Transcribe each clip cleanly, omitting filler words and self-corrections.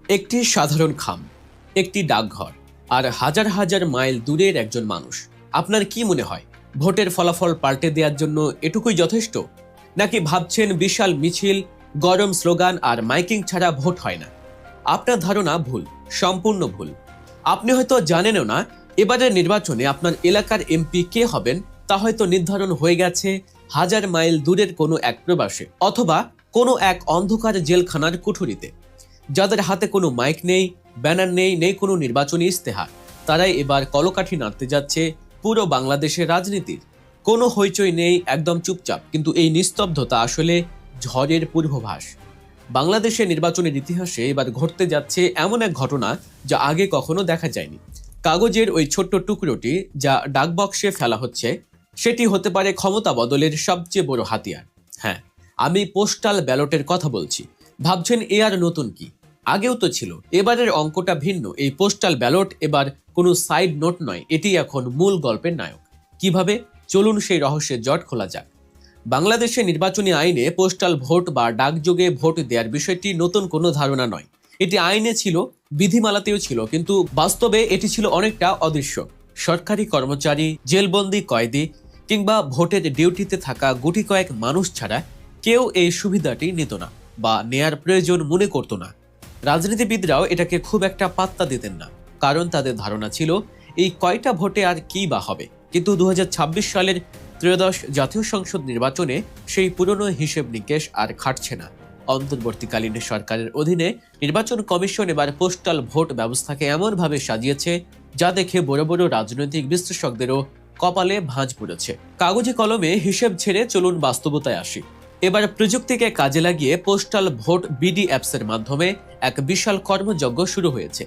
একটি সাধারণ খাম, একটি ডাকঘর, আর হাজার হাজার মাইল দূরের একজন মানুষ। আপনার কি মনে হয় ভোটের ফলাফল পাল্টে দেওয়ার জন্য এটুকুই যথেষ্ট? নাকি ভাবছেন বিশাল মিছিল, গরম স্লোগান আর মাইকিং ছাড়া ভোট হয় না? আপনার ধারণা ভুল, সম্পূর্ণ ভুল। আপনি হয়তো জানেনও না এবারের নির্বাচনে আপনার এলাকার এমপি কে হবেন তা হয়তো নির্ধারণ হয়ে গেছে হাজার মাইল দূরের কোনো এক প্রবাসে, অথবা কোনো এক অন্ধকার জেলখানার কুঠুরিতে। যাদের হাতে কোনো মাইক নেই, ব্যানার নেই, নেই কোনো নির্বাচনী ইস্তেহার, তারাই এবার কলকাঠি নাড়তে যাচ্ছে পুরো বাংলাদেশের রাজনীতির। কোনো হইচই নেই, একদম চুপচাপ, কিন্তু এই নিস্তব্ধতা আসলে ঝড়ের পূর্বাভাস। বাংলাদেশের নির্বাচনের ইতিহাসে এবার ঘটতে যাচ্ছে এমন এক ঘটনা যা আগে কখনো দেখা যায়নি। কাগজের ওই ছোট্ট টুকরোটি যা ডাকবক্সে ফেলা হচ্ছে, সেটি হতে পারে ক্ষমতা বদলের সবচেয়ে বড় হাতিয়ার। হ্যাঁ, আমি পোস্টাল ব্যালটের কথা বলছি। ভাবছেন এ আর নতুন কি? আগেও তো ছিল। এবারের অঙ্কটা ভিন্ন। এই পোস্টাল ব্যালট এবার কোনো সাইড নোট নয়, এটি এখন মূল গল্পের নায়ক। কিভাবে? চলুন সেই রহস্যের জট খোলা যাক। বাংলাদেশের নির্বাচনী আইনে পোস্টাল ভোট বা ডাকযোগে ভোট দেওয়ার বিষয়টি নতুন কোনো ধারণা নয়। এটি আইনে ছিল, বিধিমালাতেও ছিল, কিন্তু বাস্তবে এটি ছিল অনেকটা অদৃশ্য। সরকারি কর্মচারী, জেলবন্দি কয়েদি কিংবা ভোটের ডিউটিতে থাকা গুটি কয়েক মানুষ ছাড়া কেউ এই সুবিধাটি নিত না বা নেয়ার প্রয়োজন মনে করত না। রাজনীতিবিদরাও এটাকে খুব একটা পাত্তা দিতেন না, কারণ তাদের ধারণা ছিল এই কয়টা ভোটে আর কি বা হবে। কিন্তু 2026 সালের ত্রয়োদশ জাতীয় সংসদ নির্বাচনে সেই পুরনো হিসেব নিকেশ আর খাটছে না। অন্তর্বর্তীকালীন সরকারের অধীনে নির্বাচন কমিশন এবার পোস্টাল ভোট ব্যবস্থাকে এমনভাবে সাজিয়েছে যা দেখে বড় বড় রাজনৈতিক বিশ্লেষকদেরও কপালে ভাঁজ পড়েছে। কাগজে কলমে হিসেব ছেড়ে চলুন বাস্তবতায় আসি। এবার প্রযুক্তিকে কাজে লাগিয়ে পোস্টাল ভোট বিডি অ্যাপসের মাধ্যমে এক বিশাল কর্মযজ্ঞ শুরু হয়েছে।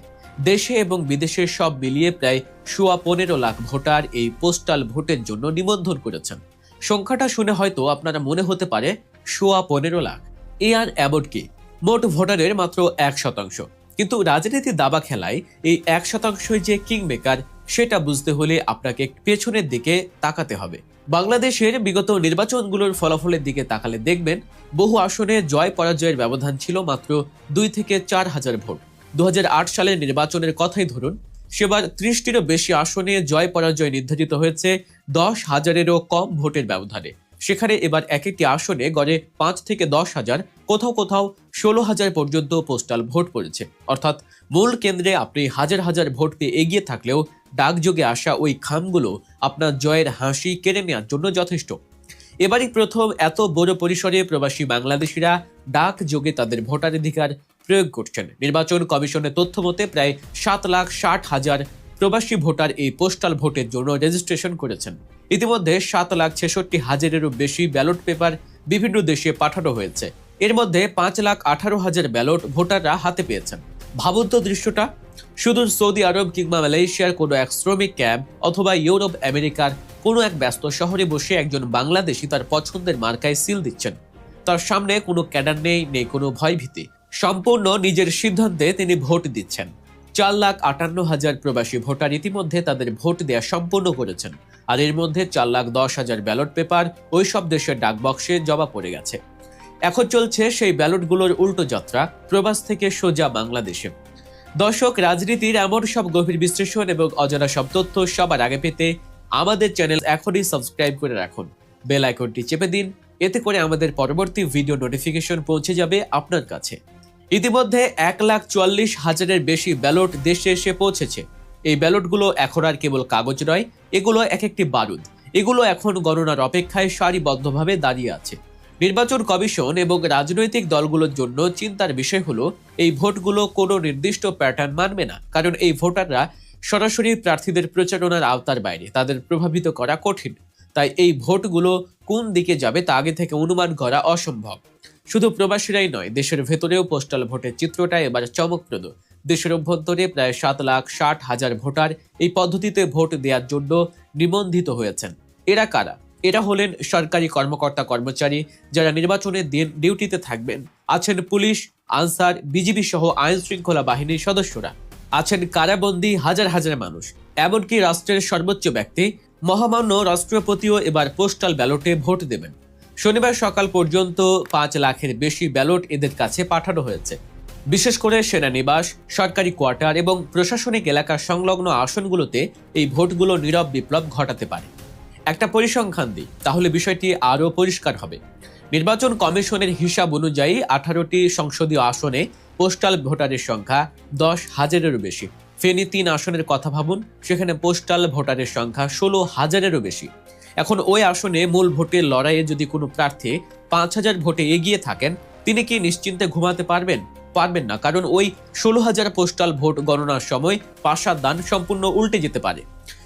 দেশে এবং বিদেশে সব মিলিয়ে প্রায় 15 লাখ ভোটার এই পোস্টাল ভোটের জন্য নিবন্ধন করেছেন। সংখ্যাটা শুনে হয়তো আপনারা মনে হতে পারে 15 লাখ, এ আর অ্যাবট কি? মোট ভোটারের মাত্র 1%। কিন্তু রাজনীতি দাবা খেলায় এই 1%ই যে কিং মেকার, সেটা বুঝতে হলে আপনাকে পেছনের দিকে তাকাতে হবে। বাংলাদেশের বিগত নির্বাচনগুলোর ফলাফলের দিকে তাকালে দেখবেন বহু আসনে জয় পরাজয়ের ব্যবধান ছিল মাত্র 2 থেকে 4 হাজার ভোট। 2008 সালের নির্বাচনের কথাই ধরুন, সেবার 30টিরও বেশি আসনে জয় পরাজয় নির্ধারিত হয়েছে 10,000-এরও কম ভোটের ব্যবধানে। সেখানে এবার এক একটি আসনে গড়ে 5 থেকে 10 হাজার, কোথাও কোথাও 16,000 পর্যন্ত পোস্টাল ভোট পড়েছে। অর্থাৎ মূল কেন্দ্রে আপনি হাজার হাজার ভোট পেয়ে এগিয়ে থাকলেও ডাকযোগে আসা ওই খামগুলো আপনার জয়ের হাসি কেড়ে নেওয়ার জন্য যথেষ্ট। এবারই প্রথম এত বড় পরিসরে প্রবাসী বাংলাদেশিরা ডাকযোগে তাদের ভোটাধিকার প্রয়োগ করছেন। নির্বাচন কমিশনের তথ্য মতে প্রায় 7,60,000 প্রবাসী ভোটার এই পোস্টাল ভোটের জন্য রেজিস্ট্রেশন করেছেন। ইতিমধ্যে 7,66,000-এরও বেশি ব্যালট পেপার বিভিন্ন দেশে পাঠানো হয়েছে। এর মধ্যে 5,18,000 ব্যালট ভোটাররা হাতে পেয়েছেন। ভাবুন তো দৃশ্যটা, শুধু সৌদি আরব কিংবা মালয়েশিয়ার কোনো এক শ্রমিক ক্যাম্প অথবা ইউরোপ আমেরিকার কোনো এক ব্যস্ত শহরে বসে একজন বাংলাদেশি তার পছন্দের মার্কায় সিল দিচ্ছেন। তার সামনে কোনো ক্যাডার নেই, নেই কোনো ভয়ভীতি। সম্পূর্ণ নিজের সিদ্ধান্তে তিনি ভোট দিচ্ছেন। 4,58,000 প্রবাসী ভোটার ইতিমধ্যে তাদের ভোট দেয়া সম্পূর্ণ করেছেন। আর এর মধ্যে 4,10,000 ব্যালট পেপার ওই সব দেশের ডাকবক্সে জমা পড়ে গেছে। এখন চলছে সেই ব্যালটগুলোর উল্টো যাত্রা, প্রবাস থেকে সোজা বাংলাদেশে। দর্শক, রাজনীতির এমন সব গভীর বিশ্লেষণ এবং অজানা সব তথ্য সবার আগে পেতে আমাদের চ্যানেল এখনই সাবস্ক্রাইব করে রাখুন। বেল আইকনটি চেপে দিন, এতে করে আমাদের পরবর্তী ভিডিও নোটিফিকেশন পৌঁছে যাবে আপনার কাছে। ইতিমধ্যে 1,44,000-এর বেশি ব্যালট দেশে এসে পৌঁছেছে। এই ব্যালটগুলো এখন আর কেবল কাগজ নয়, এগুলো এক একটি বারুদ। এগুলো এখন গণনার অপেক্ষায় সারিবদ্ধভাবে দাঁড়িয়ে আছে। নির্বাচন কমিশন এবং রাজনৈতিক দলগুলোর জন্য চিন্তার বিষয় হলো এই ভোটগুলো কোনো নির্দিষ্ট প্যাটার্ন মানবে না, কারণ এই ভোটাররা সরাসরি প্রার্থীদের প্রচারণার আওতার বাইরে, তাদের প্রভাবিত করা কঠিন। তাই এই ভোটগুলো কোন দিকে যাবে তা আগে থেকে অনুমান করা অসম্ভব। শুধু প্রবাসীরাই নয়, দেশের ভেতরেও পোস্টাল ভোটের চিত্রটা এবার চমকপ্রদ। দেশের অভ্যন্তরে প্রায় 7,60,000 ভোটার এই পদ্ধতিতে ভোট দেওয়ার জন্য নিবন্ধিত হয়েছেন। এরা কারা? এরা হলেন সরকারি কর্মকর্তা কর্মচারী যারা নির্বাচনের দিন ডিউটিতে থাকবেন, আছেন পুলিশ, আনসার, বিজিবি সহ আইন শৃঙ্খলা বাহিনীর সদস্যরা, আছেন কারাবন্দী হাজার হাজার মানুষ, এমনকি রাষ্ট্রের সর্বোচ্চ ব্যক্তি মহামান্য রাষ্ট্রপতিও এবার পোস্টাল ব্যালটে ভোট দেবেন। শনিবার সকাল পর্যন্ত 5 লাখের বেশি ব্যালট এদের কাছে পাঠানো হয়েছে। বিশেষ করে সেনানিবাস, সরকারি কোয়ার্টার এবং প্রশাসনিক এলাকা সংলগ্ন আসনগুলোতে এই ভোটগুলো নীরব বিপ্লব ঘটাতে পারে। একটা পরিসংখ্যান দিই, তাহলে বিষয়টি আরও পরিষ্কার হবে। নির্বাচন কমিশনের হিসাব অনুযায়ী 18টি সংসদীয় আসনে পোস্টাল ভোটারের সংখ্যা 10,000-এরও বেশি। ফেনী 3 আসনের কথা ভাবুন, সেখানে পোস্টাল ভোটারের সংখ্যা 16,000-এরও বেশি। এখন ওই আসনে মূল ভোটের লড়াইয়ে যদি কোনো প্রার্থী 5,000 ভোটে এগিয়ে থাকেন, তিনি কি নিশ্চিন্তে ঘুমাতে পারবেন? পারবেন না, কারণ ওই 16,000 পোস্টাল ভোট গণনার সময় পাশার দান সম্পূর্ণ উল্টে যেতে পারে।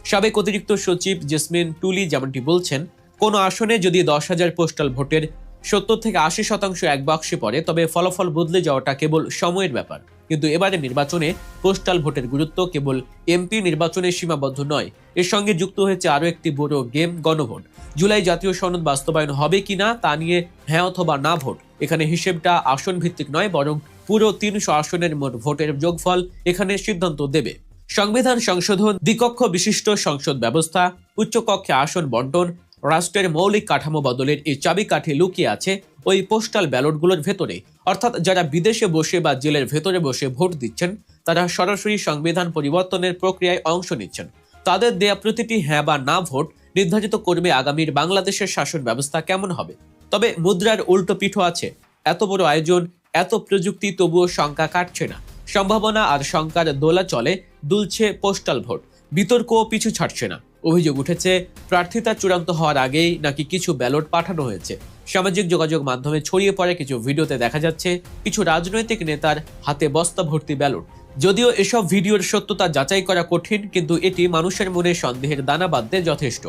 সাবেক অতিরিক্ত সচিব জেসমিন টুলি যেমনটি বলছেন, কোনো আসনে যদি 10,000 পোস্টাল ভোটের 70 থেকে 80% এক বাক্সে পড়ে, তবে ফলাফল বদলে যাওয়াটা কেবল সময়ের ব্যাপার। কিন্তু এবারে নির্বাচনে পোস্টাল ভোটের গুরুত্ব কেবল এমপি নির্বাচনে সীমাবদ্ধ নয়, এর সঙ্গে যুক্ত হয়েছে আরও একটি বড় গেম, গণভোট। জুলাই জাতীয় সনদ বাস্তবায়ন হবে কিনা তা নিয়ে হ্যাঁ অথবা না ভোট। এখানে হিসেবটা আসন ভিত্তিক নয়, বরং পুরো 300 আসনের মোট ভোটের যোগফল এখানে সিদ্ধান্ত দেবে। সংবিধান সংশোধন, দ্বিকক্ষ বিশিষ্ট সংসদ ব্যবস্থা, উচ্চকক্ষে আসন বন্টন, রাষ্ট্রের মৌলিক কাঠামো বদলের এই চাবিকাঠি লুকিয়ে আছে ওই পোস্টাল ব্যালটগুলোর ভেতরে। অর্থাৎ যারা বিদেশে বসে বা জেলের ভেতরে বসে ভোট দিচ্ছেন, তারা সরাসরি সংবিধান পরিবর্তনের প্রক্রিয়ায় অংশ নিচ্ছেন। তাদের দেয়া প্রতিটি হ্যাঁ বা না ভোট নির্ধারিত করবে আগামীর বাংলাদেশের শাসন ব্যবস্থা কেমন হবে। তবে মুদ্রার উল্টো পিঠও আছে। এত বড় আয়োজন, এত প্রযুক্তি, তবুও শঙ্কা কাটছে না। সম্ভাবনা আর শঙ্কার দোলা চলে দুলছে পোস্টাল ভোট। বিতর্কও পিছু ছাড়ছে না। অভিযোগ উঠেছে, প্রার্থিতা চূড়ান্ত হওয়ার আগেই নাকি কিছু ব্যালট পাঠানো হয়েছে। সামাজিক যোগাযোগ মাধ্যমে ছড়িয়ে পড়ে কিছু ভিডিওতে দেখা যাচ্ছে কিছু রাজনৈতিক নেতার হাতে বস্তা ভর্তি ব্যালট। যদিও এসব ভিডিওর সত্যতা যাচাই করা কঠিন, কিন্তু এটি মানুষের মনে সন্দেহের দানা বাঁধতে যথেষ্ট।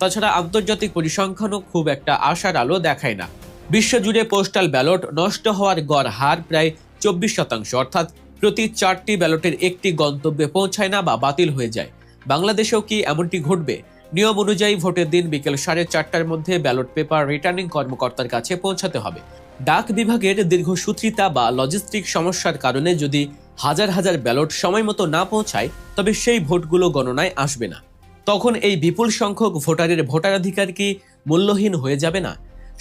তাছাড়া আন্তর্জাতিক পরিসংখ্যানও খুব একটা আশার আলো দেখায় না। বিশ্বজুড়ে পোস্টাল ব্যালট নষ্ট হওয়ার গড় হার প্রায় 24%, অর্থাৎ প্রতি 4টি ব্যালটের একটি গন্তব্যে পৌঁছায় না বা বাতিল হয়ে যায়। বাংলাদেশেও কি এমনটি ঘটবে? নিয়ম অনুযায়ী ভোটের দিন বিকেল 4:30টার মধ্যে ব্যালট পেপার রিটার্নিং কর্মকর্তার কাছে পৌঁছাতে হবে। ডাক বিভাগের দীর্ঘসূত্রিতা বা লজিস্টিক সমস্যার কারণে যদি হাজার হাজার ব্যালট সময় মতো না পৌঁছায়, তবে সেই ভোটগুলো গণনায় আসবে না। তখন এই বিপুল সংখ্যক ভোটারের ভোটাধিকার কি মূল্যহীন হয়ে যাবে না?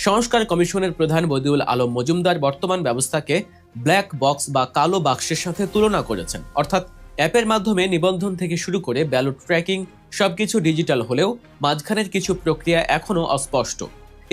সংস্কার কমিশনের প্রধান বদিউল আলম মজুমদার বর্তমান ব্যবস্থাকে ব্ল্যাক বক্স বা কালো বাক্সের সাথে তুলনা করেছেন। অর্থাৎ অ্যাপের মাধ্যমে নিবন্ধন থেকে শুরু করে ব্যালট ট্র্যাকিং সবকিছু ডিজিটাল হলেও মাঝখানের কিছু প্রক্রিয়া এখনো অস্পষ্ট।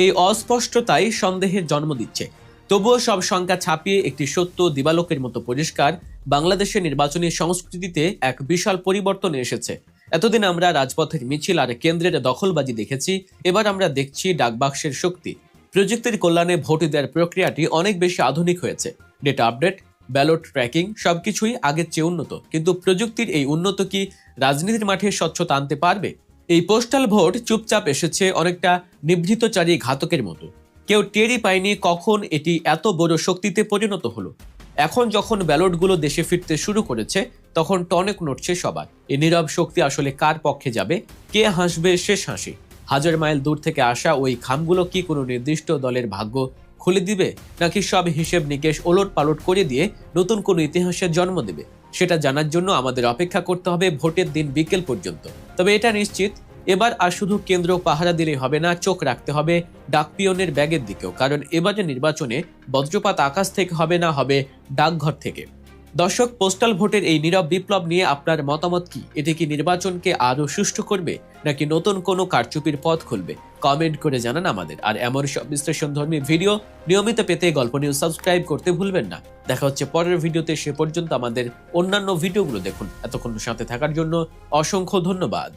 এই অস্পষ্টতাই সন্দেহের জন্ম দিচ্ছে। তবুও সব সংখ্যা ছাপিয়ে একটি সত্য দিবালোকের মতো পরিষ্কার, বাংলাদেশের নির্বাচনী সংস্কৃতিতে এক বিশাল পরিবর্তন এসেছে। এতদিন আমরা রাজপথের মিছিল আর কেন্দ্রের দখলবাজি দেখেছি, এবার আমরা দেখছি ডাকবাক্সের শক্তি। প্রযুক্তির কল্যাণে ভোট দেওয়ার প্রক্রিয়াটি অনেক বেশি আধুনিক হয়েছে। ডেটা আপডেট, ব্যালট ট্র্যাকিং সবকিছুই আগের চেয়ে উন্নত। কিন্তু প্রযুক্তির এই উন্নত কি রাজনীতির মাঠে স্বচ্ছতা আনতে পারবে? এই পোস্টাল ভোট চুপচাপ এসেছে, অনেকটা নিভৃতচারী ঘাতকের মতো। কেউ টেরই পায়নি কখন এটি এত বড় শক্তিতে পরিণত হলো। এখন যখন ব্যালটগুলো দেশে ফিরতে শুরু করেছে, তখন টনক নড়ছে সবার। এই নীরব শক্তি আসলে কার পক্ষে যাবে? কে হাসবে শেষ হাসি? হাজার মাইল দূর থেকে আসা ওই খামগুলো কি কোনো নির্দিষ্ট দলের ভাগ্য খুলে দিবে, নাকি সব হিসেব নিকেশ ওলট পালট করে দিয়ে নতুন কোনো ইতিহাসের জন্ম দেবে? সেটা জানার জন্য আমাদের অপেক্ষা করতে হবে ভোটের দিন বিকেল পর্যন্ত। তবে এটা নিশ্চিত, এবার আর শুধু কেন্দ্র পাহারা দিলেই হবে না, চোখ রাখতে হবে ডাকপিয়নের ব্যাগের দিকেও। কারণ এবারে নির্বাচনে বজ্রপাত আকাশ থেকে হবে না, হবে ডাকঘর থেকে। দর্শক, পোস্টাল ভোটের এই নীরব বিপ্লব নিয়ে আপনার মতামত কি? এটি কি নির্বাচনকে আরো সুষ্ঠু করবে, নাকি নতুন কোনো কারচুপির পথ খুলবে? কমেন্ট করে জানান আমাদের। আর এমন সব বিশ্লেষণধর্মী ভিডিও নিয়মিত পেতে গল্প নিউজ সাবস্ক্রাইব করতে ভুলবেন না। দেখা হচ্ছে পরের ভিডিওতে। সে পর্যন্ত আমাদের অন্যান্য ভিডিওগুলো দেখুন। এতক্ষণ সাথে থাকার জন্য অসংখ্য ধন্যবাদ।